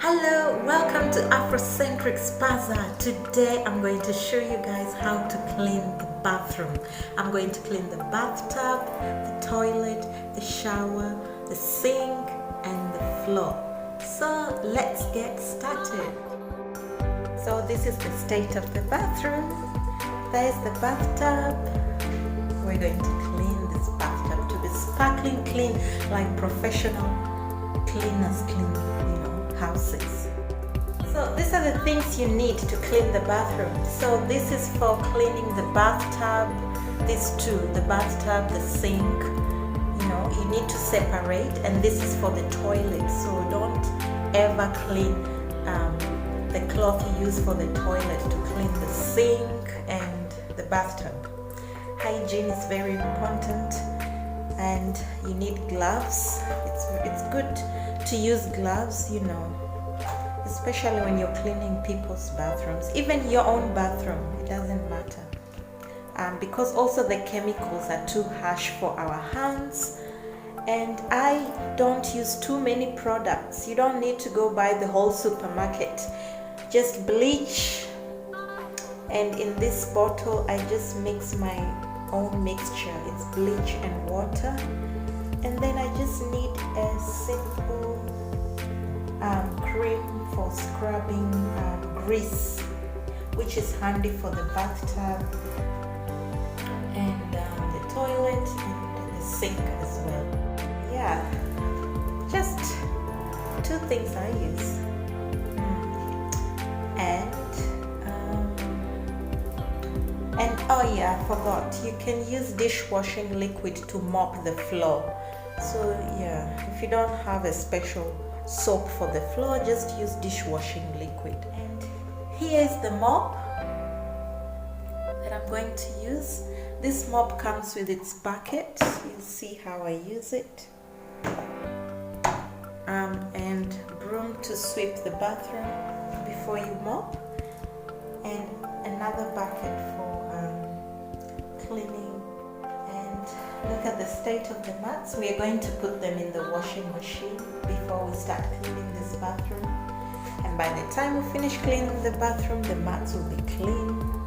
Hello, welcome to Afrocentric Spaza. Today I'm going to show you guys how to clean the bathroom. I'm going to clean the bathtub, the toilet, the shower, the sink and the floor. So let's get started. So this is the state of the bathroom. There's the bathtub. We're going to clean this bathtub to be sparkling clean, like professional cleaners clean, houses. So these are the things you need to clean the bathroom. So this is for cleaning the bathtub, these two, the bathtub, the sink, you need to separate, and this is for the toilet. So don't ever clean the cloth you use for the toilet to clean the sink and the bathtub. Hygiene is very important, and you need gloves. It's good to use gloves, especially when you're cleaning people's bathrooms, even your own bathroom. It doesn't matter, because also the chemicals are too harsh for our hands. And I don't use too many products. You don't need to go buy the whole supermarket. Just bleach, and in this bottle I just mix my own mixture. It's bleach and water, and then I just need a simple cream for scrubbing grease, which is handy for the bathtub and the toilet and the sink as well. Yeah, just two things I use. And oh yeah, I forgot, you can use dishwashing liquid to mop the floor. So yeah, if you don't have a special soap for the floor, just use dishwashing liquid. And here is the mop that I'm going to use. This mop comes with its bucket. You'll see how I use it. And broom to sweep the bathroom before you mop, and another bucket for cleaning. And look at the state of the mats. We are going to put them in the washing machine before we start cleaning this bathroom. And by the time we finish cleaning the bathroom, the mats will be clean.